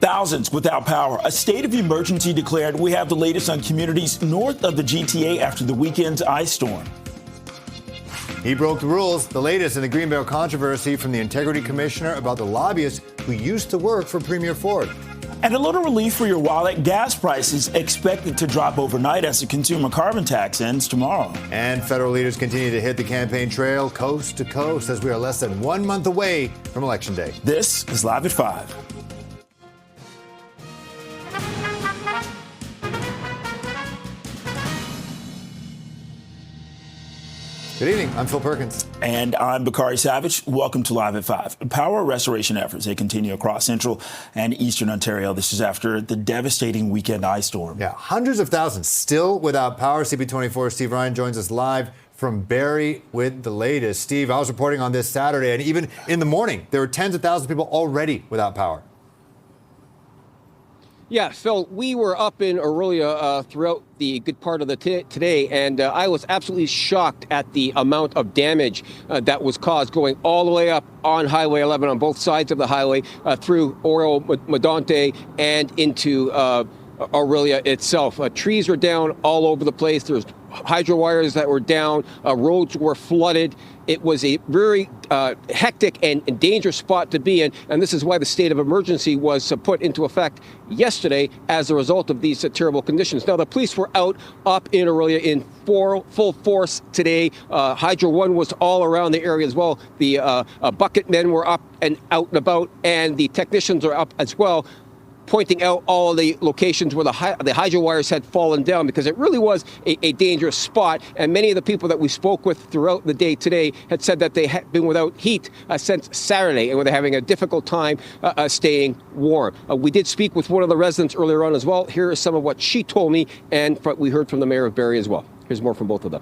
Thousands without power. A state of emergency declared. We have the latest on communities north of the GTA after the weekend's ice storm. He broke the rules. The latest in the Greenbelt controversy from the Integrity Commissioner about the lobbyist who used to work for Premier Ford. And a little relief for your wallet. Gas prices expected to drop overnight as the consumer carbon tax ends tomorrow. And federal leaders continue to hit the campaign trail coast to coast as we are less than 1 month away from Election Day. This is Live at 5. Good evening. I'm Phil Perkins. And I'm Bakari Savage. Welcome to Live at 5. Power restoration efforts, they continue across central and eastern Ontario. This is after the devastating weekend ice storm. Yeah, hundreds of thousands still without power. CP24 Steve Ryan joins us live from Barrie with the latest. Steve, I was reporting on this Saturday, and even in the morning, there were tens of thousands of people already without power. Yeah, Phil, we were up in Orillia throughout the good part of the today, and I was absolutely shocked at the amount of damage that was caused going all the way up on Highway 11 on both sides of the highway through Oro, Medonte, and into Orillia itself. Trees were down all over the place. There's hydro wires that were down. Roads were flooded. It was a very hectic and dangerous spot to be in, and this is why the state of emergency was put into effect yesterday as a result of these terrible conditions. Now, the police were out up in Orillia in full force today. Hydro One was all around the area as well. The bucket men were up and out and about, and the technicians are up as well, pointing out all the locations where the hydro wires had fallen down, because it really was a dangerous spot. And many of the people that we spoke with throughout the day today had said that they had been without heat since Saturday and were having a difficult time staying warm. We did speak with one of the residents earlier on as well. Here is some of what she told me, and we heard from the mayor of Barrie as well. Here's more from both of them.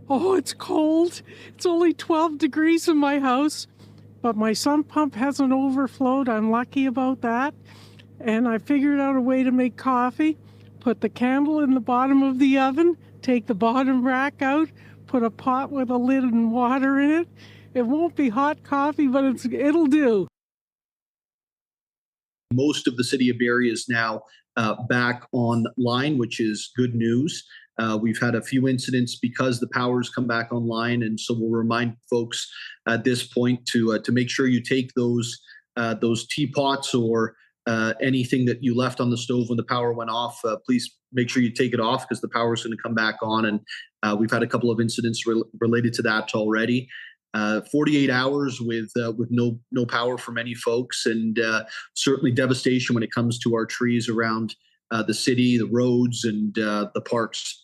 Oh, it's cold. It's only 12 degrees in my house. But my sump pump hasn't overflowed. I'm lucky about that. And I figured out a way to make coffee. Put the candle in the bottom of the oven, take the bottom rack out, put a pot with a lid and water in it. It won't be hot coffee, but it'll do. Most of the city of Barrie is now back online, which is good news. We've had a few incidents because the power's come back online, and so we'll remind folks at this point to make sure you take those teapots or anything that you left on the stove when the power went off. Please make sure you take it off, because the power is going to come back on, and we've had a couple of incidents related to that already. 48 hours with no power for many folks, and certainly devastation when it comes to our trees around the city, the roads, and the parks.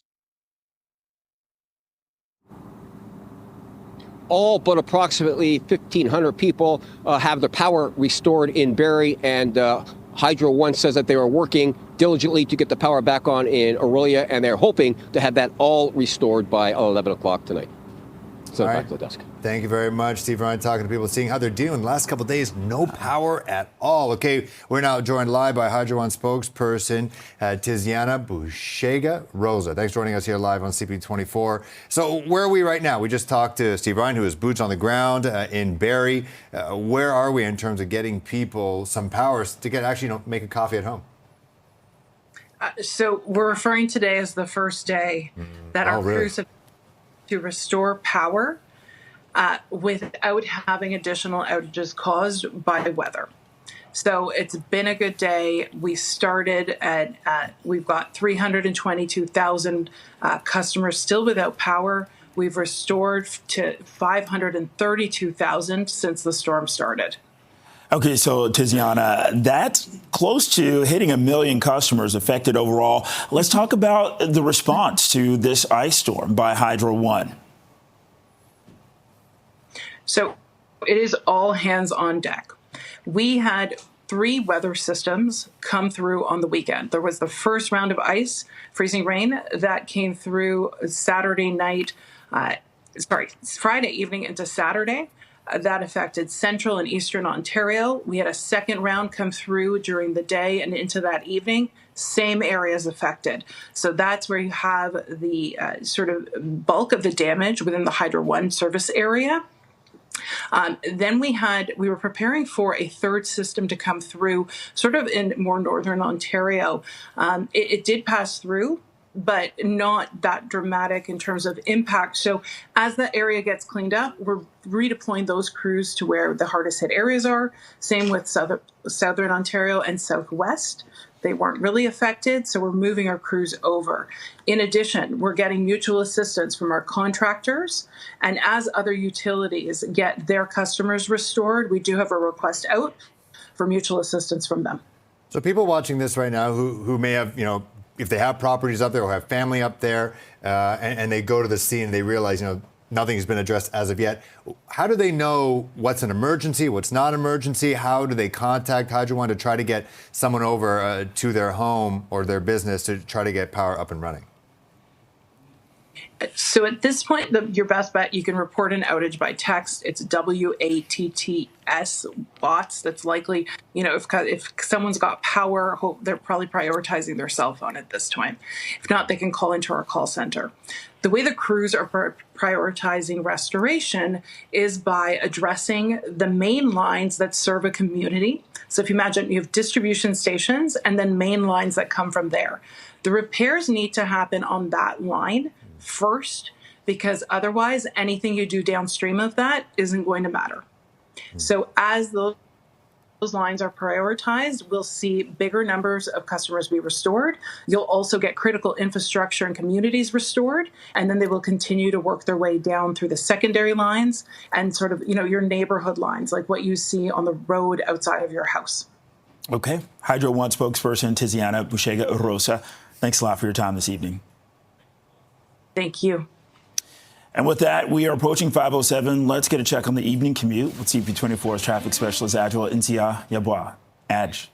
All but approximately 1,500 people have their power restored in Barrie, and Hydro One says that they are working diligently to get the power back on in Orillia, and they're hoping to have that all restored by 11 o'clock tonight. So back to the desk. Thank you very much, Steve Ryan, talking to people, seeing how they're dealing. The last couple of days, no power at all. Okay, we're now joined live by Hydro One spokesperson Tiziana Bushega-Rosa. Thanks for joining us here live on CP24. So where are we right now? We just talked to Steve Ryan, who is boots on the ground in Barrie. Where are we in terms of getting people some power to get actually make a coffee at home? So we're referring today as the first day that our crews have to restore power without having additional outages caused by weather. So it's been a good day. We started at we've got 322,000 customers still without power. We've restored to 532,000 since the storm started. Okay, so Tiziana, that's close to hitting 1 million customers affected overall. Let's talk about the response to this ice storm by Hydro One. So it is all hands on deck. We had 3 weather systems come through on the weekend. There was the first round of ice, freezing rain, that came through Friday evening into Saturday. That affected central and eastern Ontario. We had a second round come through during the day and into that evening. Same areas affected. So that's where you have the sort of bulk of the damage within the Hydro One service area. Then we were preparing for a third system to come through sort of in more northern Ontario. It did pass through, but not that dramatic in terms of impact. So as that area gets cleaned up, we're redeploying those crews to where the hardest hit areas are. Same with southern Ontario and southwest. They weren't really affected, so we're moving our crews over. In addition, we're getting mutual assistance from our contractors. And as other utilities get their customers restored, we do have a request out for mutual assistance from them. So people watching this right now who may have, if they have properties up there or have family up there, and they go to the scene and they realize, nothing has been addressed as of yet. How do they know what's an emergency, what's not an emergency? How do they contact Hydro One to try to get someone over to their home or their business to try to get power up and running? So at this point, your best bet, you can report an outage by text. It's WATTS, bots. That's likely, if someone's got power, they're probably prioritizing their cell phone at this time. If not, they can call into our call center. The way the crews are prioritizing restoration is by addressing the main lines that serve a community. So if you imagine, you have distribution stations and then main lines that come from there. The repairs need to happen on that line first, because otherwise anything you do downstream of that isn't going to matter. So as those lines are prioritized, we'll see bigger numbers of customers be restored. You'll also get critical infrastructure and communities restored, and then they will continue to work their way down through the secondary lines and sort of, your neighborhood lines, like what you see on the road outside of your house. Okay. Hydro One spokesperson Tiziana Bushega-Rosa, thanks a lot for your time this evening. Thank you. And with that, we are approaching 5:07. Let's get a check on the evening commute with CP24's traffic specialist, Adjoa Insia Yabwa. Adj.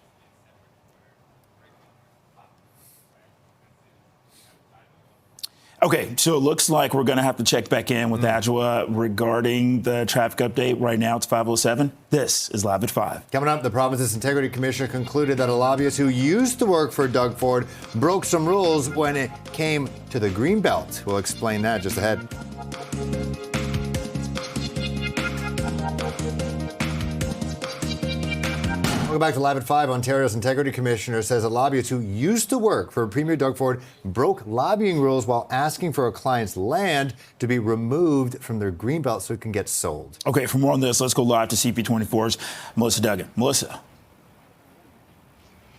Okay, so it looks like we're going to have to check back in with Adjoa regarding the traffic update. Right now, it's 5:07. This is Live at 5. Coming up, the province's Integrity Commissioner concluded that a lobbyist who used to work for Doug Ford broke some rules when it came to the Greenbelt. We'll explain that just ahead. Welcome back to Live at 5. Ontario's Integrity Commissioner says a lobbyist who used to work for Premier Doug Ford broke lobbying rules while asking for a client's land to be removed from their greenbelt so it can get sold. Okay, for more on this, let's go live to CP24's Melissa Duggan. Melissa.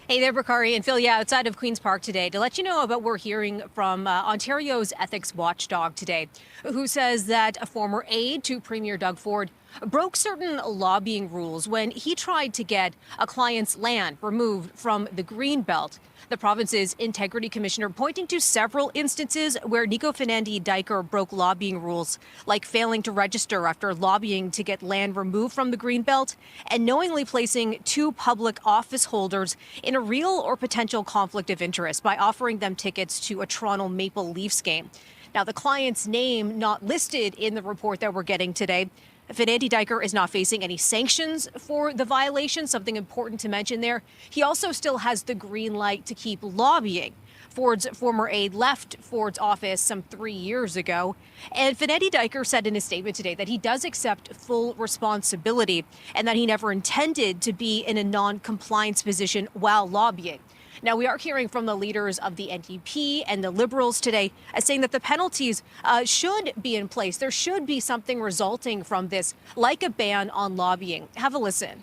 Hey there, Bakari and Phil. Yeah, outside of Queen's Park today to let you know about what we're hearing from Ontario's ethics watchdog today, who says that a former aide to Premier Doug Ford broke certain lobbying rules when he tried to get a client's land removed from the Greenbelt. The province's Integrity Commissioner pointing to several instances where Nico Fernandes-Dijker broke lobbying rules, like failing to register after lobbying to get land removed from the Greenbelt and knowingly placing two public office holders in a real or potential conflict of interest by offering them tickets to a Toronto Maple Leafs game. Now, the client's name not listed in the report that we're getting today. Fernandes-Dijker is not facing any sanctions for the violation, something important to mention there. He also still has the green light to keep lobbying. Ford's former aide left Ford's office some 3 years ago. And Fernandes-Dijker said in his statement today that he does accept full responsibility and that he never intended to be in a non-compliance position while lobbying. Now, we are hearing from the leaders of the NDP and the Liberals today saying that the penalties should be in place. There should be something resulting from this, like a ban on lobbying. Have a listen.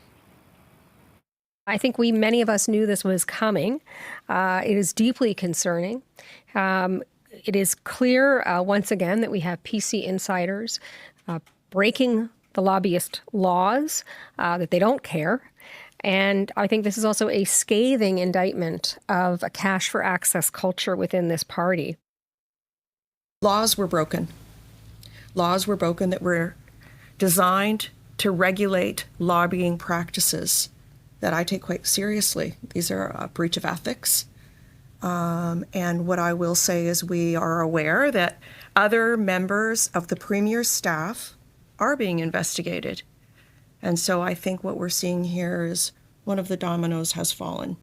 I think many of us knew this was coming. It is deeply concerning. It is clear, once again, that we have PC insiders breaking the lobbyist laws, that they don't care. And I think this is also a scathing indictment of a cash for access culture within this party. Laws were broken. Laws were broken that were designed to regulate lobbying practices that I take quite seriously. These are a breach of ethics. And what I will say is we are aware that other members of the Premier's staff are being investigated. And so I think what we're seeing here is one of the dominoes has fallen.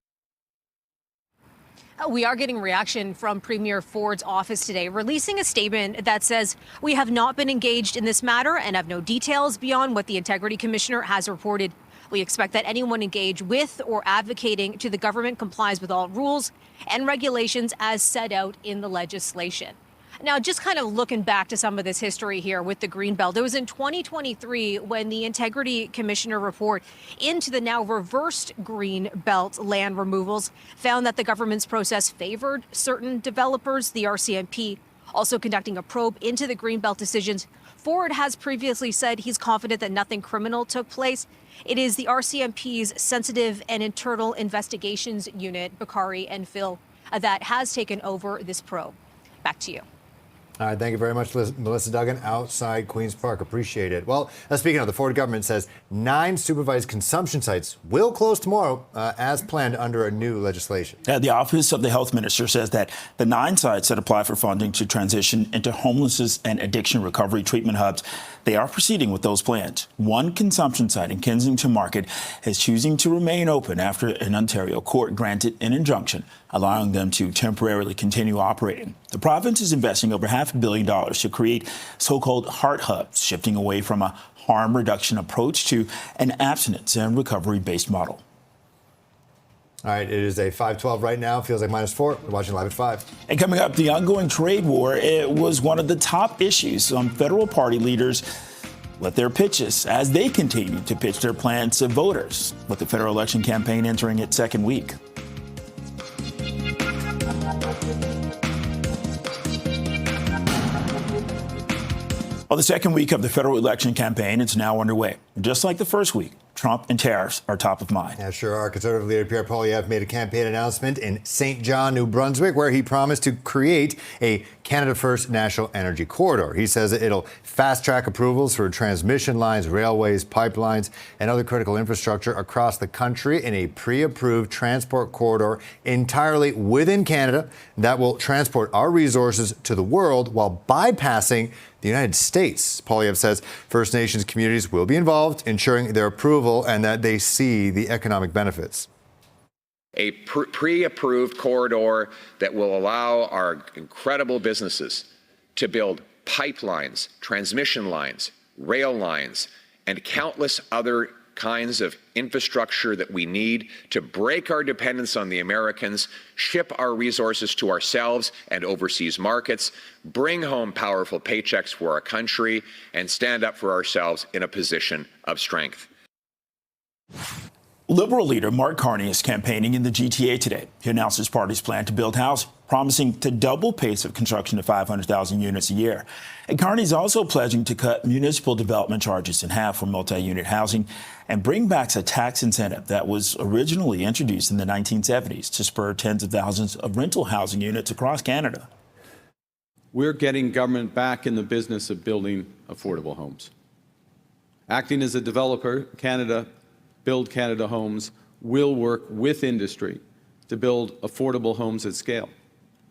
We are getting reaction from Premier Ford's office today, releasing a statement that says, "We have not been engaged in this matter and have no details beyond what the Integrity Commissioner has reported. We expect that anyone engaged with or advocating to the government complies with all rules and regulations as set out in the legislation." Now, just kind of looking back to some of this history here with the Greenbelt, it was in 2023 when the Integrity Commissioner report into the now reversed Greenbelt land removals found that the government's process favored certain developers. The RCMP also conducting a probe into the Greenbelt decisions. Ford has previously said he's confident that nothing criminal took place. It is the RCMP's Sensitive and Internal Investigations Unit, Bakari and Phil, that has taken over this probe. Back to you. All right, thank you very much, Melissa Duggan, outside Queen's Park. Appreciate it. Well, speaking of, the Ford government says 9 supervised consumption sites will close tomorrow as planned under a new legislation. The Office of the Health Minister says that the 9 sites that apply for funding to transition into homelessness and addiction recovery treatment hubs, they are proceeding with those plans. One consumption site in Kensington Market is choosing to remain open after an Ontario court granted an injunction allowing them to temporarily continue operating. The province is investing over $500 million to create so-called heart hubs, shifting away from a harm reduction approach to an abstinence and recovery-based model. All right, it is a 5:12 right now. Feels like -4. We're watching live at 5. And coming up, the ongoing trade war, it was one of the top issues. Some federal party leaders with their pitches as they continue to pitch their plans to voters, with the federal election campaign entering its second week. Well, the second week of the federal election campaign is now underway. Just like the first week, Trump and tariffs are top of mind. Yeah, sure are. Conservative leader Pierre Poilievre made a campaign announcement in St. John, New Brunswick, where he promised to create a Canada First National Energy Corridor. He says it'll fast-track approvals for transmission lines, railways, pipelines, and other critical infrastructure across the country in a pre-approved transport corridor entirely within Canada that will transport our resources to the world while bypassing the United States. Poilievre says First Nations communities will be involved, ensuring their approval and that they see the economic benefits. A pre-approved corridor that will allow our incredible businesses to build pipelines, transmission lines, rail lines, and countless other kinds of infrastructure that we need to break our dependence on the Americans, ship our resources to ourselves and overseas markets, bring home powerful paychecks for our country, and stand up for ourselves in a position of strength. Liberal leader Mark Carney is campaigning in the GTA today. He announced his party's plan to build housing, promising to double pace of construction to 500,000 units a year. And Carney's also pledging to cut municipal development charges in half for multi-unit housing and bring back a tax incentive that was originally introduced in the 1970s to spur tens of thousands of rental housing units across Canada. We're getting government back in the business of building affordable homes. Acting as a developer, Build Canada Homes will work with industry to build affordable homes at scale,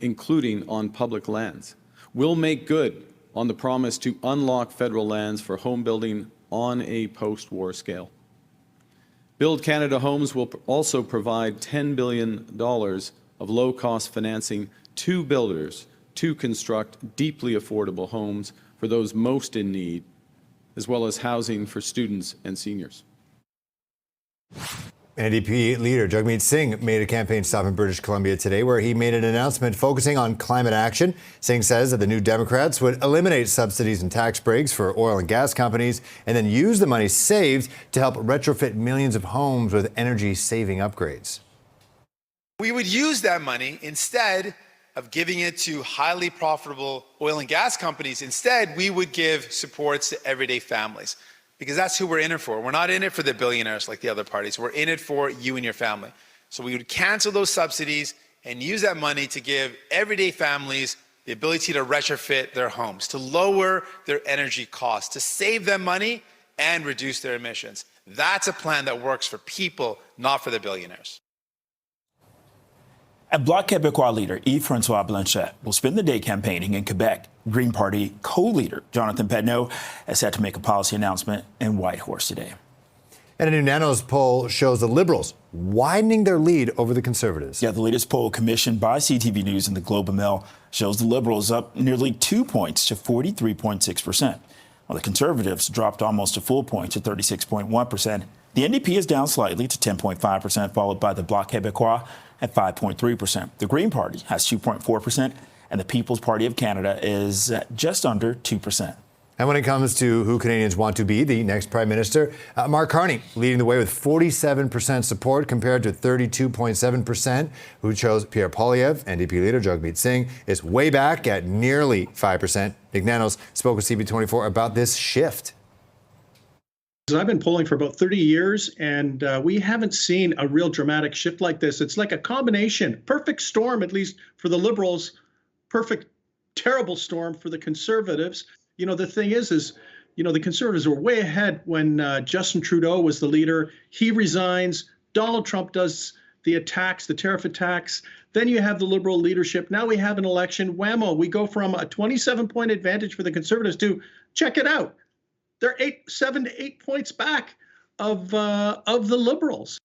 including on public lands. We'll make good on the promise to unlock federal lands for home building on a post-war scale. Build Canada Homes will also provide $10 billion of low-cost financing to builders to construct deeply affordable homes for those most in need, as well as housing for students and seniors. NDP leader Jagmeet Singh made a campaign stop in British Columbia today where he made an announcement focusing on climate action. Singh says that the New Democrats would eliminate subsidies and tax breaks for oil and gas companies and then use the money saved to help retrofit millions of homes with energy-saving upgrades. We would use that money instead of giving it to highly profitable oil and gas companies. Instead, we would give supports to everyday families, because that's who we're in it for. We're not in it for the billionaires like the other parties. We're in it for you and your family. So we would cancel those subsidies and use that money to give everyday families the ability to retrofit their homes, to lower their energy costs, to save them money and reduce their emissions. That's a plan that works for people, not for the billionaires. And Bloc Québécois leader Yves-François Blanchet will spend the day campaigning in Quebec. Green Party co-leader Jonathan Petneau is set to make a policy announcement in Whitehorse today. And a new Nanos poll shows the Liberals widening their lead over the Conservatives. Yeah, the latest poll commissioned by CTV News and the Globe and Mail shows the Liberals up nearly 2 points to 43.6%, while the Conservatives dropped almost a full point to 36.1%. The NDP is down slightly to 10.5%, followed by the Bloc Québécois at 5.3%. The Green Party has 2.4%, and the People's Party of Canada is at just under 2%. And when it comes to who Canadians want to be the next Prime Minister, Mark Carney leading the way with 47% support compared to 32.7% who chose Pierre Poilievre. NDP leader Jagmeet Singh is way back at nearly 5%. Nick Nanos spoke with CP24 about this shift. I've been polling for about 30 years, and we haven't seen a real dramatic shift like this. It's like a combination, perfect storm, at least for the Liberals, perfect, terrible storm for the Conservatives. You know, the thing is, you know, the Conservatives were way ahead when Justin Trudeau was the leader. He resigns. Donald Trump does the attacks, the tariff attacks. Then you have the Liberal leadership. Now we have an election. Whammo, we go from a 27-point advantage for the Conservatives to, check it out, they're 7 to 8 points back of the Liberals.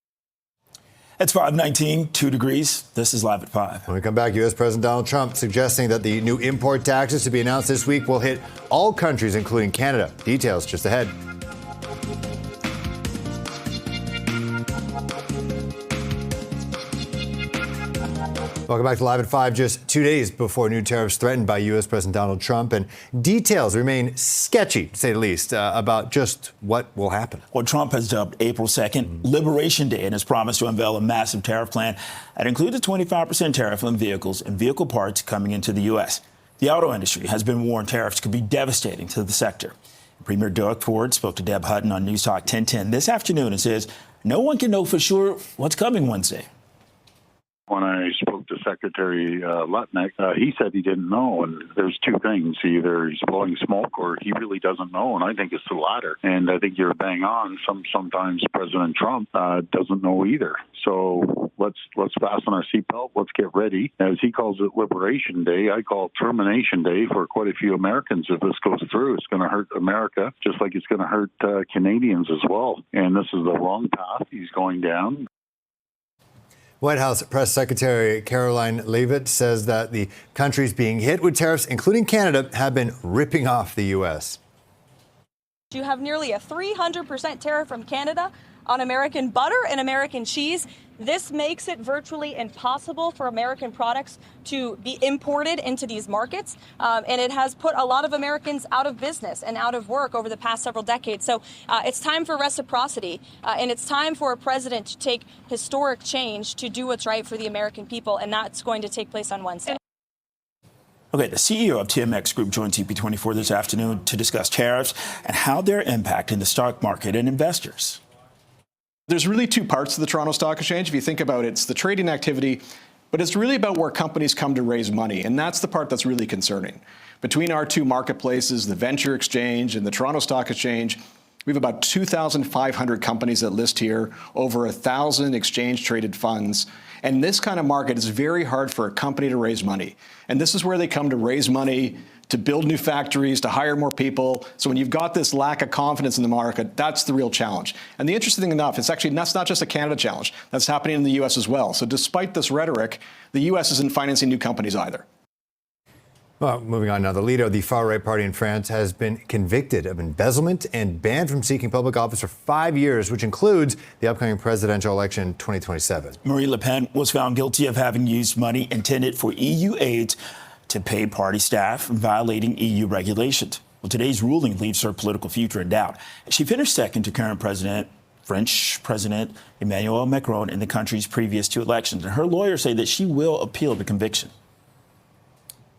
It's 5:19, 2 degrees. This is Live at 5. When we come back, U.S. President Donald Trump suggesting that the new import taxes to be announced this week will hit all countries, including Canada. Details just ahead. Welcome back to Live at 5, just 2 days before new tariffs threatened by U.S. President Donald Trump, and details remain sketchy, to say the least, about just what will happen. Well, Trump has dubbed April 2nd Liberation Day and has promised to unveil a massive tariff plan that includes a 25% tariff on vehicles and vehicle parts coming into the U.S. The auto industry has been warned tariffs could be devastating to the sector. Premier Doug Ford spoke to Deb Hutton on News Talk 1010 this afternoon and says no one can know for sure what's coming Wednesday. When I spoke to Secretary Lutnick, he said he didn't know. And there's two things. Either he's blowing smoke or he really doesn't know. And I think it's the latter. And I think you're bang on. Sometimes President Trump doesn't know either. So let's fasten our seatbelt. Let's get ready. As he calls it Liberation Day, I call it Termination Day for quite a few Americans. If this goes through, it's going to hurt America, just like it's going to hurt Canadians as well. And this is the wrong path he's going down. White House Press Secretary Caroline Leavitt says that the countries being hit with tariffs, including Canada, have been ripping off the U.S. You have nearly a 300% tariff from Canada on American butter and American cheese. This makes it virtually impossible for American products to be imported into these markets. And it has put a lot of Americans out of business and out of work over the past several decades. So it's time for reciprocity. And it's time for a president to take historic change to do what's right for the American people. And that's going to take place on Wednesday. Okay, the CEO of TMX Group joined CP24 this afternoon to discuss tariffs and how they're impacting the stock market and investors. There's really two parts to the Toronto Stock Exchange. If you think about it, it's the trading activity, but it's really about where companies come to raise money. And that's the part that's really concerning. Between our two marketplaces, the Venture Exchange and the Toronto Stock Exchange, we have about 2,500 companies that list here, over 1,000 exchange-traded funds. And this kind of market is very hard for a company to raise money. And this is where they come to raise money, to build new factories, to hire more people. So when you've got this lack of confidence in the market, that's the real challenge. And the interesting thing enough, that's not just a Canada challenge. That's happening in the U.S. as well. So despite this rhetoric, the U.S. isn't financing new companies either. Well, moving on now, the leader of the far-right party in France has been convicted of embezzlement and banned from seeking public office for 5 years, which includes the upcoming presidential election in 2027. Marine Le Pen was found guilty of having used money intended for EU aids to pay party staff and violating EU regulations. Well, today's ruling leaves her political future in doubt. She finished second to current French President Emmanuel Macron in the country's previous two elections. And her lawyers say that she will appeal the conviction.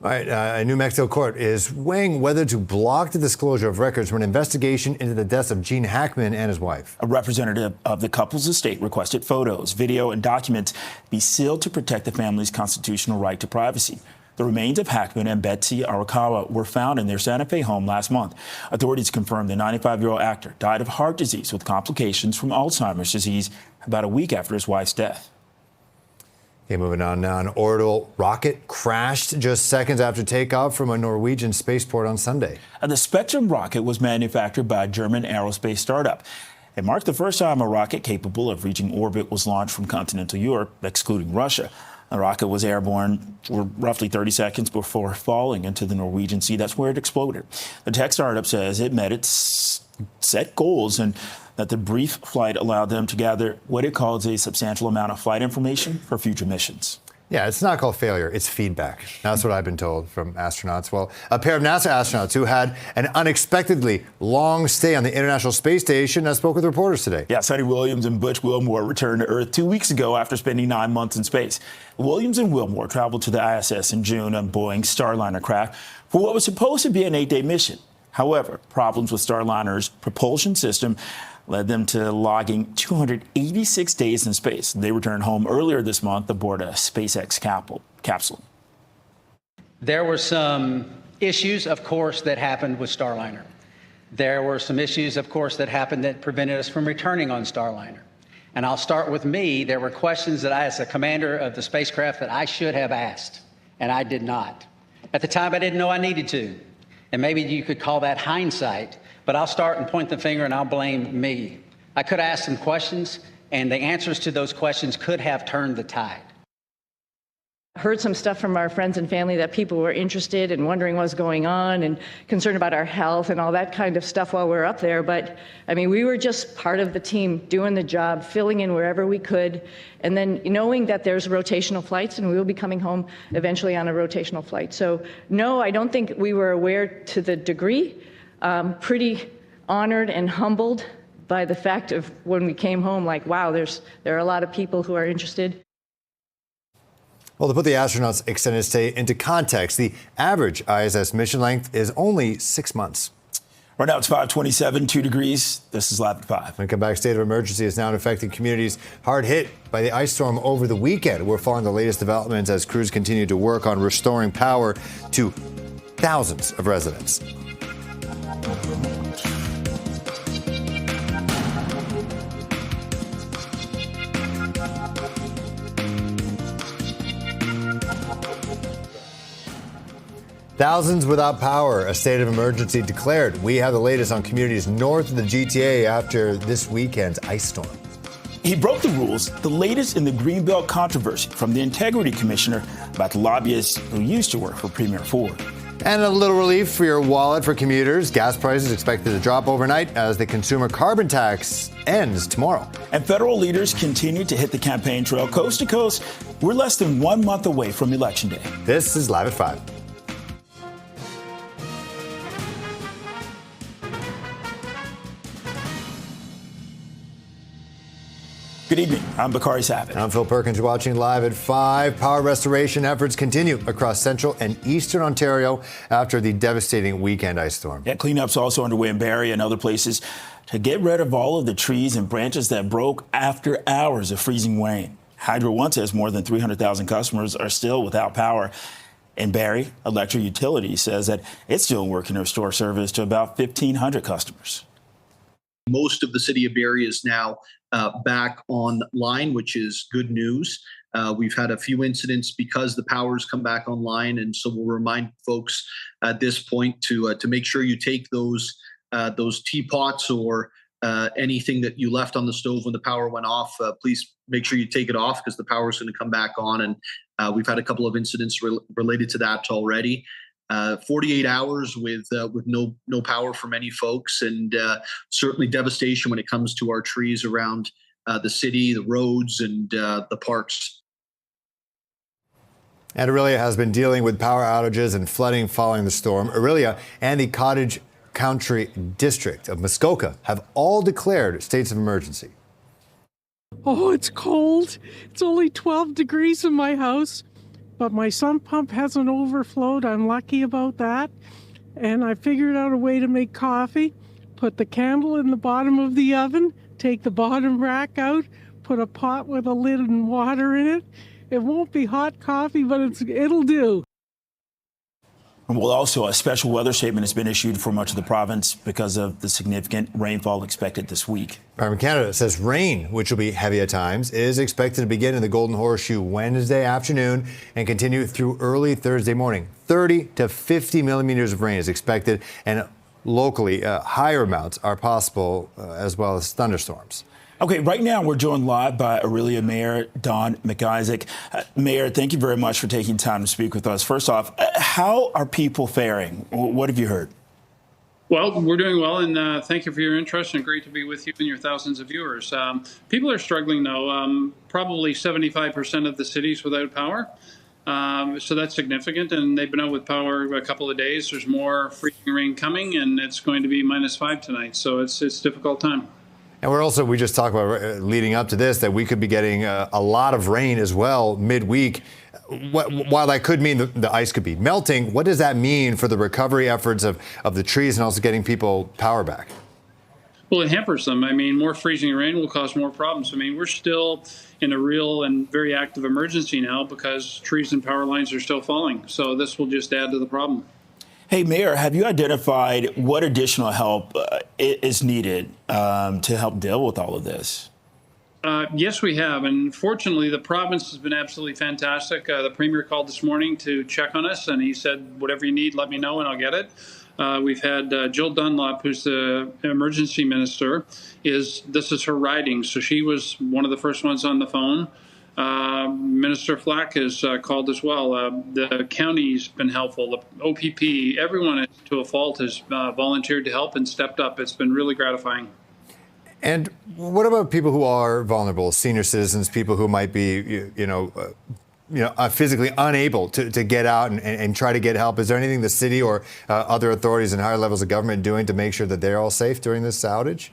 All right, a New Mexico court is weighing whether to block the disclosure of records from an investigation into the deaths of Gene Hackman and his wife. A representative of the couple's estate requested photos, video, and documents be sealed to protect the family's constitutional right to privacy. The remains of Hackman and Betsy Arakawa were found in their Santa Fe home last month. Authorities confirmed the 95-year-old actor died of heart disease with complications from Alzheimer's disease about a week after his wife's death. Okay, moving on now. An orbital rocket crashed just seconds after takeoff from a Norwegian spaceport on Sunday. The Spectrum rocket was manufactured by a German aerospace startup. It marked the first time a rocket capable of reaching orbit was launched from continental Europe, excluding Russia. The rocket was airborne for roughly 30 seconds before falling into the Norwegian Sea. That's where it exploded. The tech startup says it met its set goals and that the brief flight allowed them to gather what it calls a substantial amount of flight information for future missions. Yeah, it's not called failure, it's feedback. That's what I've been told from astronauts. Well, a pair of NASA astronauts who had an unexpectedly long stay on the International Space Station spoke with reporters today. Yeah, Sonny Williams and Butch Wilmore returned to Earth 2 weeks ago after spending 9 months in space. Williams and Wilmore traveled to the ISS in June on Boeing's Starliner craft for what was supposed to be an 8-day mission. However, problems with Starliner's propulsion system led them to logging 286 days in space. They returned home earlier this month aboard a SpaceX capsule. There were some issues, of course, that happened with Starliner. There were some issues, of course, that happened that prevented us from returning on Starliner. And I'll start with me. There were questions that I, as the commander of the spacecraft, that I should have asked, and I did not. At the time, I didn't know I needed to. And maybe you could call that hindsight. But I'll start and point the finger and I'll blame me. I could have asked some questions, and the answers to those questions could have turned the tide. Heard some stuff from our friends and family that people were interested and wondering what's going on and concerned about our health and all that kind of stuff while we were up there. But I mean, we were just part of the team doing the job, filling in wherever we could. And then knowing that there's rotational flights and we will be coming home eventually on a rotational flight. So no, I don't think we were aware to the degree. Pretty honored and humbled by the fact of when we came home, like, wow, there are a lot of people who are interested. Well, to put the astronauts' extended stay into context, the average ISS mission length is only 6 months. Right now it's 5:27, 2 degrees. This is Live at 5. When we come back, state of emergency is now affecting communities hard hit by the ice storm over the weekend. We're following the latest developments as crews continue to work on restoring power to thousands of residents. Thousands without power, a state of emergency declared. We have the latest on communities north of the GTA after this weekend's ice storm. He broke the rules, the latest in the Greenbelt controversy from the Integrity Commissioner about the lobbyists who used to work for Premier Ford. And a little relief for your wallet for commuters. Gas prices expected to drop overnight as the consumer carbon tax ends tomorrow. And federal leaders continue to hit the campaign trail coast to coast. We're less than 1 month away from Election Day. This is Live at 5. Good evening. I'm Bakari Savage. I'm Phil Perkins. You're watching Live at 5. Power restoration efforts continue across central and eastern Ontario after the devastating weekend ice storm. Yeah, cleanups also underway in Barrie and other places to get rid of all of the trees and branches that broke after hours of freezing rain. Hydro One says more than 300,000 customers are still without power. In Barrie, Electric Utilities says that it's still working to restore service to about 1,500 customers. Most of the city of Barrie is now back online, which is good news. We've had a few incidents because the power's come back online, and so we'll remind folks at this point to make sure you take those teapots or anything that you left on the stove when the power went off. Please make sure you take it off because the power is going to come back on, and we've had a couple of incidents related to that already. 48 hours with no power for many folks, and certainly devastation when it comes to our trees around the city, the roads, and the parks. And Orillia has been dealing with power outages and flooding following the storm. Orillia and the Cottage Country District of Muskoka have all declared states of emergency. Oh, it's cold. It's only 12 degrees in my house. But my sump pump hasn't overflowed. I'm lucky about that. And I figured out a way to make coffee. Put the candle in the bottom of the oven, take the bottom rack out, put a pot with a lid and water in it. It won't be hot coffee, but it'll do. Well, also, a special weather statement has been issued for much of the province because of the significant rainfall expected this week. Environment Canada says rain, which will be heavy at times, is expected to begin in the Golden Horseshoe Wednesday afternoon and continue through early Thursday morning. 30 to 50 millimeters of rain is expected, and locally, higher amounts are possible as well as thunderstorms. Okay, right now we're joined live by Orillia Mayor Don McIsaac. Mayor, thank you very much for taking time to speak with us. First off, how are people faring? What have you heard? Well, we're doing well, and thank you for your interest, and great to be with you and your thousands of viewers. People are struggling, though. Probably 75% of the city's without power, so that's significant, and they've been out with power a couple of days. There's more freezing rain coming, and it's going to be -5 tonight, so it's a difficult time. And we just talked about leading up to this, that we could be getting a lot of rain as well midweek. While that could mean the ice could be melting, what does that mean for the recovery efforts of the trees and also getting people power back? Well, it hampers them. I mean, more freezing rain will cause more problems. I mean, we're still in a real and very active emergency now because trees and power lines are still falling. So this will just add to the problem. Hey, Mayor, have you identified what additional help is needed to help deal with all of this? Yes, we have. And fortunately, the province has been absolutely fantastic. The Premier called this morning to check on us, and he said, whatever you need, let me know, and I'll get it. We've had Jill Dunlop, who's the emergency minister. This is her riding, so she was one of the first ones on the phone. Minister Flack has called as well. The county's been helpful. The OPP, everyone to a fault has volunteered to help and stepped up. It's been really gratifying. And what about people who are vulnerable, senior citizens, people who might be, physically unable to get out and try to get help? Is there anything the city or other authorities and higher levels of government doing to make sure that they're all safe during this outage?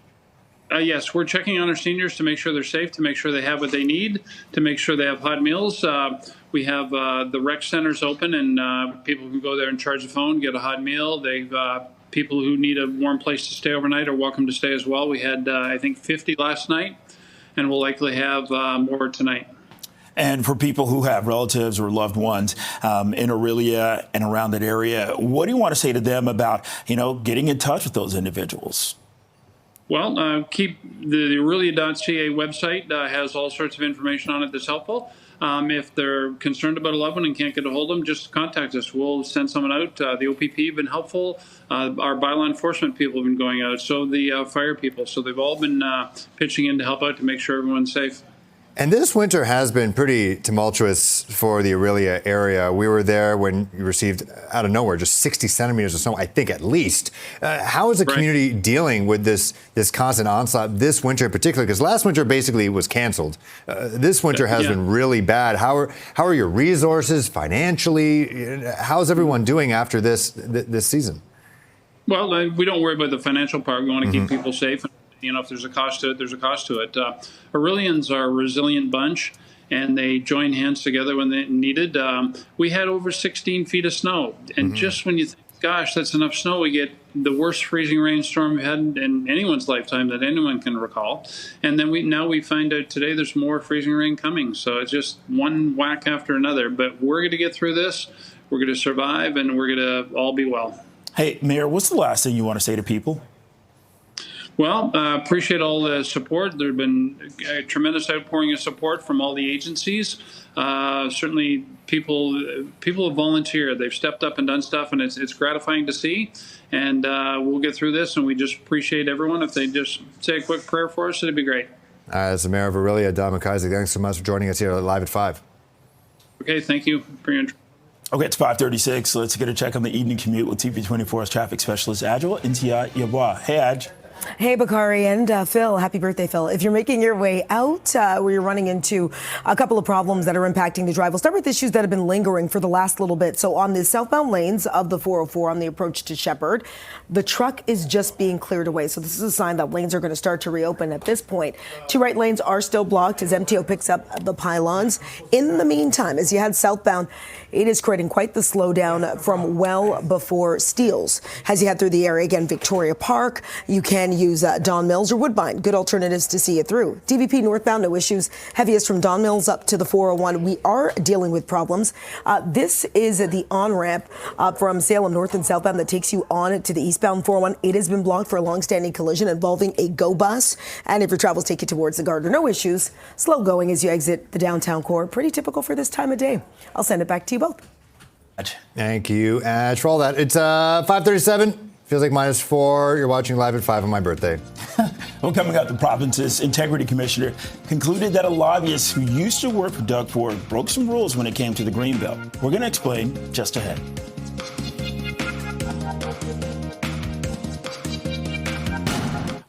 Yes, we're checking on our seniors to make sure they're safe, to make sure they have what they need, to make sure they have hot meals. We have the rec centers open, and people can go there and charge the phone, get a hot meal. People who need a warm place to stay overnight are welcome to stay as well. We had, I think, 50 last night, and we'll likely have more tonight. And for people who have relatives or loved ones in Orillia and around that area, what do you want to say to them about, getting in touch with those individuals? Well, keep the Orillia.ca website has all sorts of information on it that's helpful. If they're concerned about a loved one and can't get a hold of them, just contact us. We'll send someone out. The OPP have been helpful. Our bylaw enforcement people have been going out. So the fire people. So they've all been pitching in to help out to make sure everyone's safe. And this winter has been pretty tumultuous for the Orillia area. We were there when you received, out of nowhere, just 60 centimeters of snow, I think at least. How is the community dealing with this constant onslaught this winter in particular? Because last winter basically was canceled. This winter has been really bad. How are your resources financially? How's everyone doing after this season? Well, we don't worry about the financial part. We want to keep people safe. If there's a cost to it, there's a cost to it. Orillians are a resilient bunch, and they join hands together when they needed. We had over 16 feet of snow, and just when you think, gosh, that's enough snow, we get the worst freezing rainstorm we've had in anyone's lifetime that anyone can recall. And then we find out today there's more freezing rain coming. So it's just one whack after another. But we're going to get through this. We're going to survive, and we're going to all be well. Hey, Mayor, what's the last thing you want to say to people? Well, appreciate all the support. There have been a tremendous outpouring of support from all the agencies. Certainly, people have volunteered. They've stepped up and done stuff, and it's gratifying to see. And we'll get through this, and we just appreciate everyone. If they just say a quick prayer for us, it'd be great. As the Mayor of Orillia, Don McIsaac, thanks so much for joining us here live at 5. Okay, thank you for your interest. Okay, it's 5:36. Let's get a check on the evening commute with CP24's traffic specialist, Adjua Intia Yabwa. Hey, Adj. Hey, Bakari and Phil. Happy birthday, Phil. If you're making your way out where you're running into a couple of problems that are impacting the drive, we'll start with issues that have been lingering for the last little bit. So on the southbound lanes of the 404 on the approach to Shepherd, the truck is just being cleared away. So this is a sign that lanes are going to start to reopen at this point. 2 right lanes are still blocked as MTO picks up the pylons. In the meantime, as you head southbound, it is creating quite the slowdown from well before Steeles. As you head through the area, again, Victoria Park, you can use Don Mills or Woodbine. Good alternatives to see you through. DVP northbound, no issues. Heaviest from Don Mills up to the 401. We are dealing with problems. This is the on-ramp from Salem north and southbound that takes you on to the eastbound 401. It has been blocked for a long-standing collision involving a GO bus. And if your travels take you towards the Gardner, no issues. Slow going as you exit the downtown core. Pretty typical for this time of day. I'll send it back to you both. Thank you, Ash, for all that. It's 5:37. Feels like -4. You're watching Live at 5 on my birthday. Well, coming up, the province's integrity commissioner concluded that a lobbyist who used to work for Doug Ford broke some rules when it came to the Greenbelt. We're going to explain just ahead.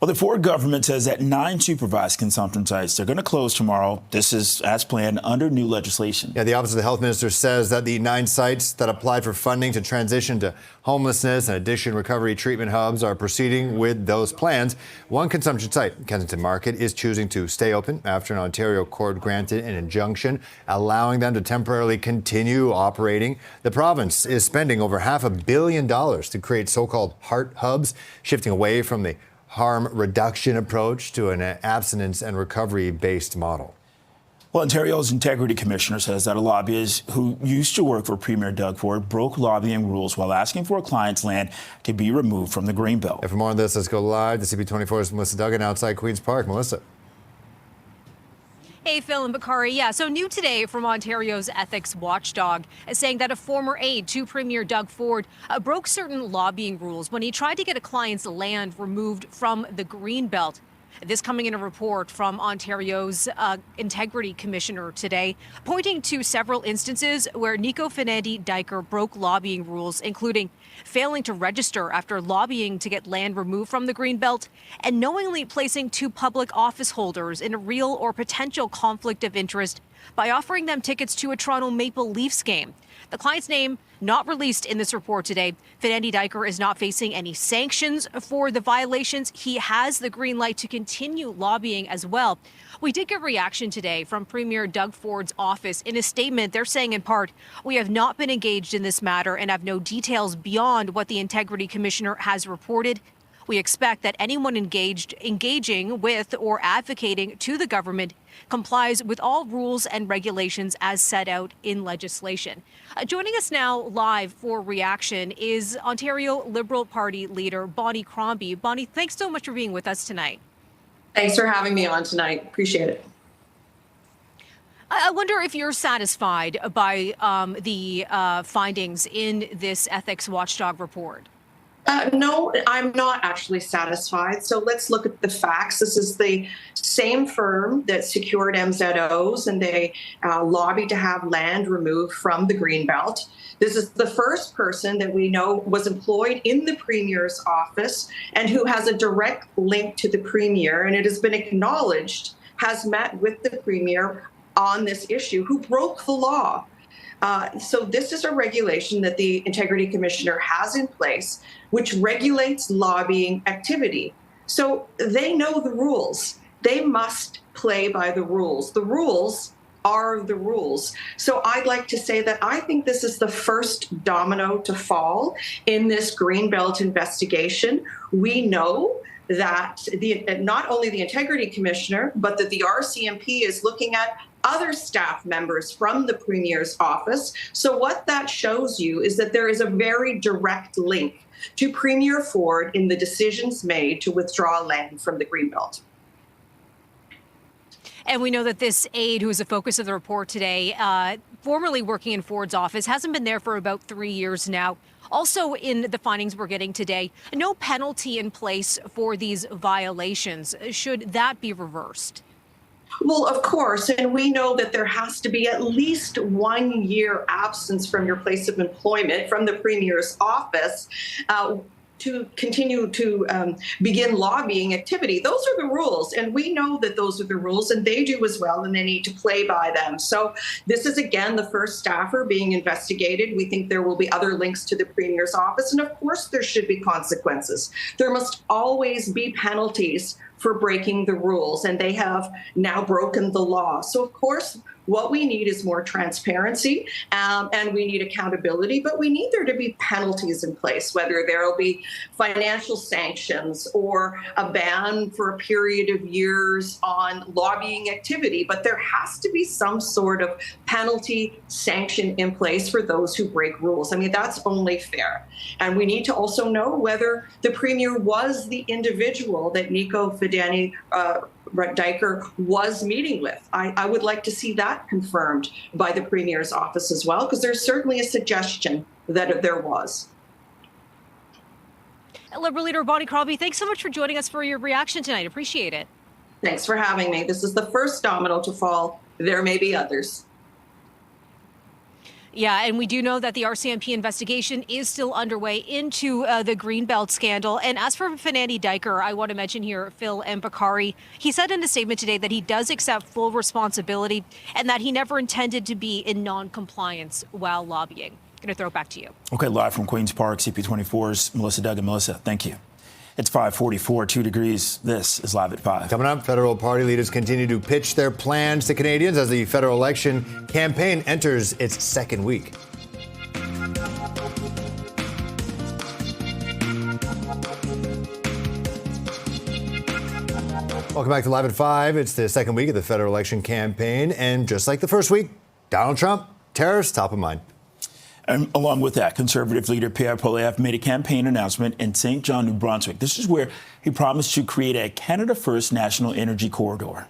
Well, the Ford government says that 9 supervised consumption sites are going to close tomorrow. This is as planned under new legislation. Yeah, the Office of the Health Minister says that the 9 sites that applied for funding to transition to homelessness and addiction recovery treatment hubs are proceeding with those plans. One consumption site, Kensington Market, is choosing to stay open after an Ontario court granted an injunction allowing them to temporarily continue operating. The province is spending over $500 million to create so-called heart hubs, shifting away from the harm reduction approach to an abstinence and recovery-based model. Well, Ontario's integrity commissioner says that a lobbyist who used to work for Premier Doug Ford broke lobbying rules while asking for a client's land to be removed from the Greenbelt. And for more on this, let's go live to CP24's Melissa Duggan outside Queen's Park. Melissa. Hey, Phil and Bakari. Yeah, so new today from Ontario's ethics watchdog saying that a former aide to Premier Doug Ford broke certain lobbying rules when he tried to get a client's land removed from the Greenbelt. This coming in a report from Ontario's integrity commissioner today, pointing to several instances where Nico Finandi-Diker broke lobbying rules, including failing to register after lobbying to get land removed from the Greenbelt and knowingly placing 2 public office holders in a real or potential conflict of interest by offering them tickets to a Toronto Maple Leafs game. The client's name not released in this report today. Finandi-Diker is not facing any sanctions for the violations. He has the green light to continue lobbying as well. We did get reaction today from Premier Doug Ford's office. In a statement, they're saying in part, we have not been engaged in this matter and have no details beyond what the integrity commissioner has reported. We expect that anyone engaging with or advocating to the government complies with all rules and regulations as set out in legislation. Joining us now live for reaction is Ontario Liberal Party leader Bonnie Crombie. Bonnie, thanks so much for being with us tonight. Thanks for having me on tonight. Appreciate it. I wonder if you're satisfied by the findings in this ethics watchdog report. No, I'm not actually satisfied. So let's look at the facts. This is the same firm that secured MZOs, and they lobbied to have land removed from the Greenbelt. This is the first person that we know was employed in the Premier's office and who has a direct link to the Premier, and it has been acknowledged, has met with the Premier on this issue, who broke the law. So this is a regulation that the Integrity Commissioner has in place, which regulates lobbying activity. So they know the rules. They must play by the rules. The rules are the rules. So I'd like to say that I think this is the first domino to fall in this Greenbelt investigation. We know that not only the Integrity Commissioner, but that the RCMP is looking at other staff members from the Premier's office. So what that shows you is that there is a very direct link to Premier Ford in the decisions made to withdraw land from the Greenbelt. And we know that this aide, who is the focus of the report today, formerly working in Ford's office, hasn't been there for about 3 years now. Also in the findings we're getting today, no penalty in place for these violations. Should that be reversed? Well, of course, and we know that there has to be at least 1 year absence from your place of employment from the Premier's office to continue to begin lobbying activity. Those are the rules, and we know that those are the rules, and they do as well, and they need to play by them. So this is, again, the first staffer being investigated. We think there will be other links to the Premier's office, and of course there should be consequences. There must always be penalties for breaking the rules, and they have now broken the law. So, of course, what we need is more transparency and we need accountability, but we need there to be penalties in place, whether there will be financial sanctions or a ban for a period of years on lobbying activity. But there has to be some sort of penalty sanction in place for those who break rules. I mean, that's only fair. And we need to also know whether the Premier was the individual that Nico Finandi-Diker was meeting with. I would like to see that confirmed by the Premier's office as well, because there's certainly a suggestion that there was. Liberal Leader Bonnie Crosby, thanks so much for joining us for your reaction tonight. Appreciate it. Thanks for having me. This is the first domino to fall. There may be others. Yeah, and we do know that the RCMP investigation is still underway into the Greenbelt scandal. And as for Fernandy Diker, I want to mention here Phil Bakari. He said in a statement today that he does accept full responsibility and that he never intended to be in non-compliance while lobbying. Going to throw it back to you. Okay, live from Queen's Park, CP24's Melissa Duggan. Melissa, thank you. It's 5:44, 2 degrees. This is Live at 5. Coming up, federal party leaders continue to pitch their plans to Canadians as the federal election campaign enters its second week. Welcome back to Live at 5. It's the second week of the federal election campaign. And just like the first week, Donald Trump, tariffs top of mind. And along with that, Conservative leader Pierre Poilievre made a campaign announcement in St. John, New Brunswick. This is where he promised to create a Canada First national energy corridor.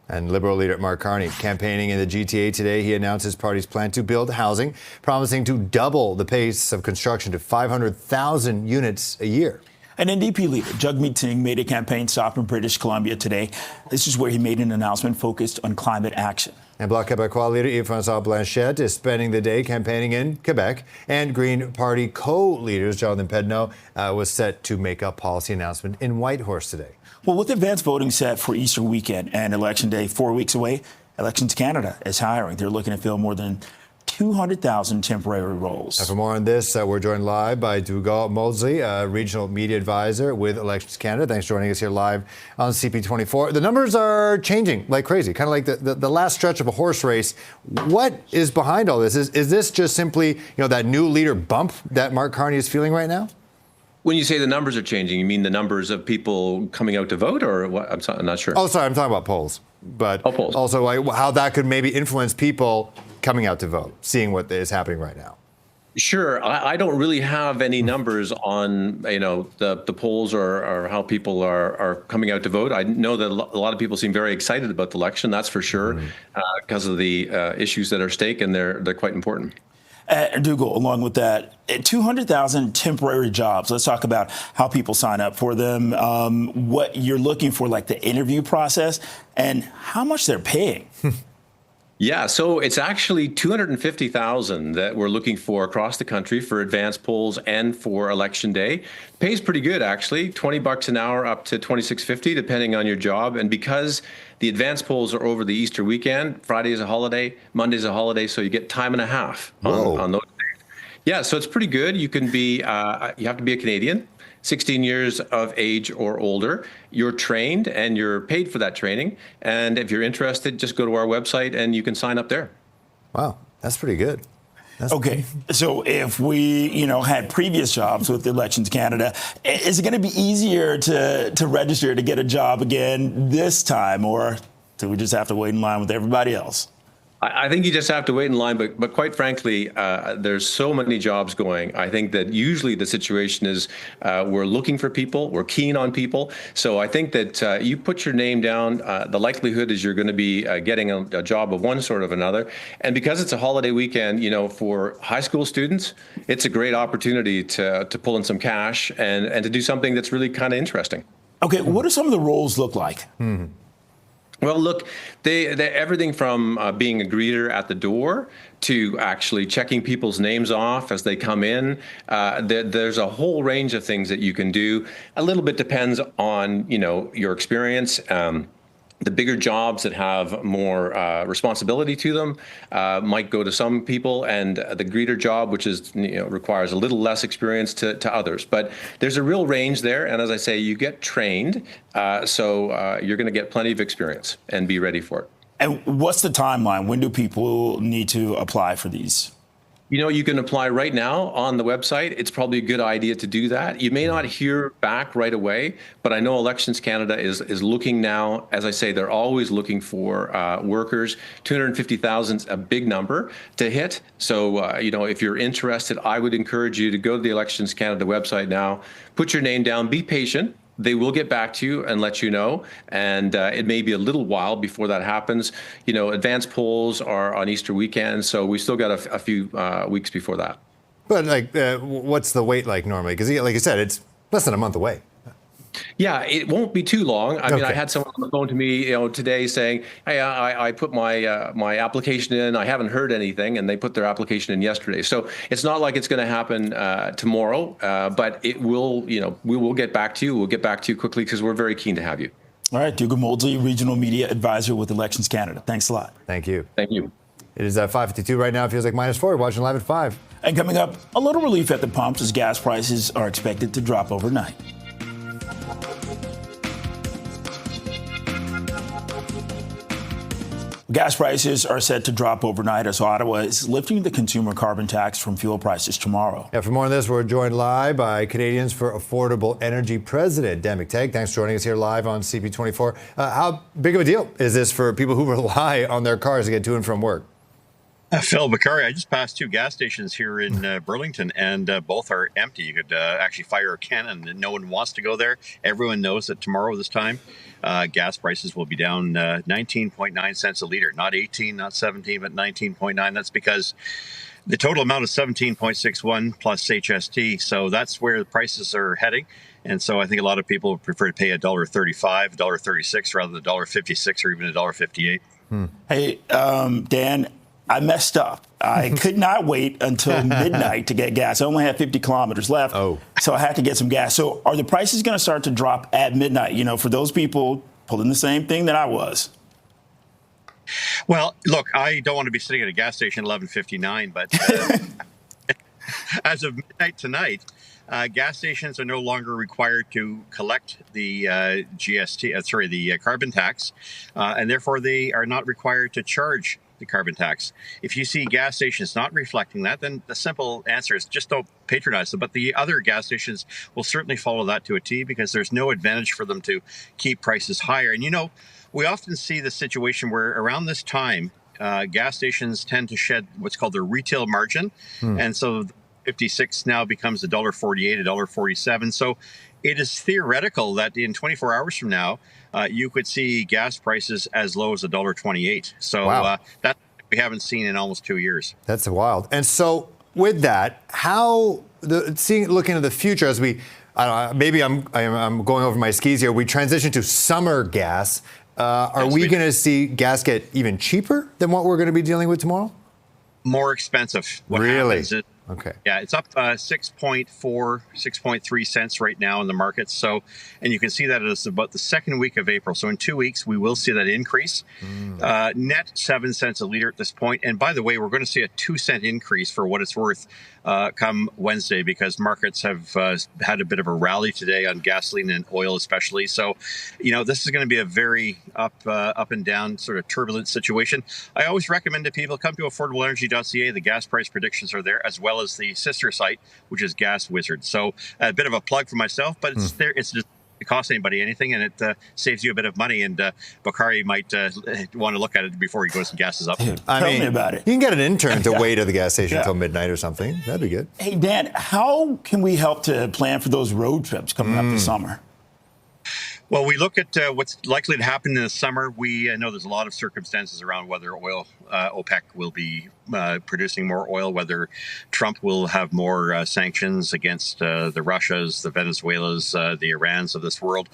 And Liberal leader Mark Carney campaigning in the GTA today. He announced his party's plan to build housing, promising to double the pace of construction to 500,000 units a year. An NDP leader, Jagmeet Singh, made a campaign stop in British Columbia today. This is where he made an announcement focused on climate action. And Bloc Québécois leader Yves-François Blanchet is spending the day campaigning in Quebec. And Green Party co-leaders Jonathan Pedneau was set to make a policy announcement in Whitehorse today. Well, with advanced voting set for Easter weekend and Election Day 4 weeks away, Elections Canada is hiring. They're looking to fill more than 200,000 temporary roles. And for more on this, we're joined live by Dougal Mosley, Regional Media Advisor with Elections Canada. Thanks for joining us here live on CP24. The numbers are changing like crazy, kind of like the last stretch of a horse race. What is behind all this? Is this just simply that new leader bump that Mark Carney is feeling right now? When you say the numbers are changing, you mean the numbers of people coming out to vote, or what? I'm not sure. Oh, sorry, I'm talking about polls. But polls. Also how that could maybe influence people coming out to vote, seeing what is happening right now. Sure. I don't really have any numbers on, the polls or how people are coming out to vote. I know that a lot of people seem very excited about the election, that's for sure, because of the issues that are at stake, and they're quite important. Dougal, along with that, 200,000 temporary jobs. Let's talk about how people sign up for them, what you're looking for, like the interview process, and how much they're paying. Yeah, so it's actually 250,000 that we're looking for across the country for advanced polls and for Election Day. Pays pretty good, actually, $20 an hour up to $26.50, depending on your job. And because the advanced polls are over the Easter weekend, Friday is a holiday, Monday is a holiday, so you get time and a half on those days. Yeah, so it's pretty good. You can be, you have to be a Canadian, 16 years of age or older. You're trained and you're paid for that training. And if you're interested, just go to our website and you can sign up there. Wow, that's pretty good. Okay, so if we, had previous jobs with Elections Canada, is it going to be easier to register to get a job again this time, or do we just have to wait in line with everybody else? I think you just have to wait in line, but quite frankly, there's so many jobs going. I think that usually the situation is we're looking for people, we're keen on people. So I think that you put your name down, the likelihood is you're going to be getting a job of one sort or another. And because it's a holiday weekend, for high school students, it's a great opportunity to pull in some cash and to do something that's really kind of interesting. Okay, what do some of the roles look like? Well, look, they everything from being a greeter at the door to actually checking people's names off as they come in. There's a whole range of things that you can do. A little bit depends on, your experience. The bigger jobs that have more responsibility to them might go to some people, and the greeter job, which is requires a little less experience to others. But there's a real range there, and as I say, you get trained, so you're going to get plenty of experience and be ready for it. And what's the timeline? When do people need to apply for these? You can apply right now on the website. It's probably a good idea to do that. You may not hear back right away, but I know Elections Canada is looking now. As I say, they're always looking for workers. 250,000 is a big number to hit. So, if you're interested, I would encourage you to go to the Elections Canada website now, put your name down, be patient. They will get back to you and let you know, and it may be a little while before that happens. Advanced polls are on Easter weekend, so we still got a few weeks before that. But what's the wait like normally? Because like you said, it's Less than a month away. Yeah, it won't be too long. I mean, I Okay. had someone on the phone to me, today saying, "Hey, I put my application in. I haven't heard anything," and they put their application in yesterday. So it's not like it's going to happen tomorrow, but it will. We will get back to you. We'll get back to you quickly because we're very keen to have you. All right, Dougal Moldsley, Regional Media Advisor with Elections Canada. Thanks a lot. Thank you. Thank you. It is 5:52 right now. It feels like -4. Watching live at 5. And coming up, a little relief at the pumps as gas prices are expected to drop overnight. Gas prices are set to drop overnight as Ottawa is lifting the consumer carbon tax from fuel prices tomorrow. Yeah, for more on this, we're joined live by Canadians for Affordable Energy President Dan McTeague. Thanks for joining us here live on CP24. How big of a deal is this for people who rely on their cars to get to and from work? Phil Bakari, I just passed 2 gas stations here in Burlington, and both are empty. You could actually fire a cannon, and no one wants to go there. Everyone knows that tomorrow this time, gas prices will be down 19.9 cents a liter. Not 18, not 17, but 19.9. That's because the total amount is 17.61 plus HST. So that's where the prices are heading. And so I think a lot of people prefer to pay $1.35, $1.36 rather than $1.56 or even $1.58. Hey, Dan, I messed up. I could not wait until midnight to get gas. I only had 50 kilometers left, so I had to get some gas. So are the prices going to start to drop at midnight, for those people pulling the same thing that I was? Well, look, I don't want to be sitting at a gas station at 11:59, but as of midnight tonight, gas stations are no longer required to collect the the carbon tax, and therefore they are not required to charge the carbon tax. If you see gas stations not reflecting that, then the simple answer is just don't patronize them. But the other gas stations will certainly follow that to a T because there's no advantage for them to keep prices higher. And we often see the situation where around this time, gas stations tend to shed what's called their retail margin. And so 56 now becomes $1.48, $1.47. So it is theoretical that in 24 hours from now, you could see gas prices as low as $1.28. So that we haven't seen in almost 2 years. That's wild. And so with that, looking at the future as we, I don't know, maybe I'm going over my skis here. We transition to summer gas. Are we going to see gas get even cheaper than what we're going to be dealing with tomorrow? More expensive. What happens is, yeah, it's up 6.3 cents right now in the markets. So, and you can see that it's about the second week of April. So in 2 weeks, we will see that increase. Net 7 cents a liter at this point. And by the way, we're going to see a 2 cent increase for what it's worth come Wednesday because markets have had a bit of a rally today on gasoline and oil especially. So, this is going to be a very up and down sort of turbulent situation. I always recommend to people come to affordableenergy.ca. The gas price predictions are there as well as the sister site, which is Gas Wizard. So a bit of a plug for myself, but it's there. It's just it costs anybody anything, and it saves you a bit of money. And Bakari might want to look at it before he goes and gasses up. Tell me about it. You can get an intern to wait at the gas station until midnight or something. That'd be good. Hey, Dan, how can we help to plan for those road trips coming up this summer? Well, we look at what's likely to happen in the summer. We know there's a lot of circumstances around whether OPEC will be producing more oil, whether Trump will have more sanctions against the Russias, the Venezuelas, the Irans of this world.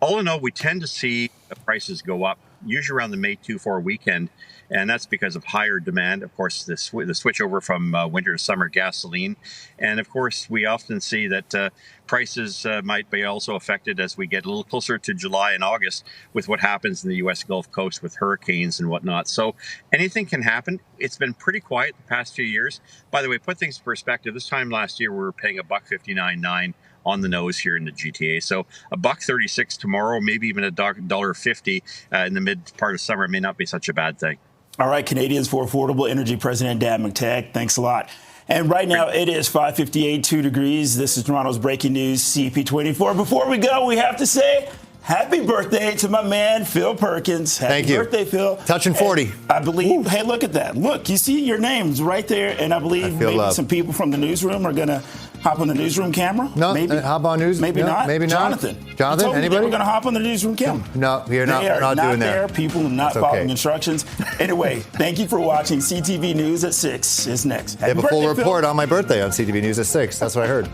All in all, we tend to see prices go up, usually around the May 2-4 weekend. And that's because of higher demand, of course, the switch over from winter to summer gasoline. And of course, we often see that prices might be also affected as we get a little closer to July and August with what happens in the U.S. Gulf Coast with hurricanes and whatnot. So anything can happen. It's been pretty quiet the past few years. By the way, put things in perspective. This time last year, we were paying $1.59.9 on the nose here in the GTA. So $1.36 tomorrow, maybe even $1.50 in the mid part of summer may not be such a bad thing. All right, Canadians for Affordable Energy President Dan McTeague, thanks a lot. And right now it is 5:58, 2 degrees. This is Toronto's breaking news, CP24. Before we go, we have to say happy birthday to my man, Phil Perkins. Happy birthday, Phil. Touching 40. And I believe, hey, look at that. Look, you see your name's right there. And I believe maybe some people from the newsroom are going to hop on the newsroom camera. No, maybe hop on news. Maybe no, not. Maybe not. Jonathan, anybody? We're going to hop on the newsroom camera. No, you're not doing that. People are not following instructions. Anyway, thank you for watching. CTV News at 6 is next. They have a full report on my birthday on CTV News at 6. That's what I heard.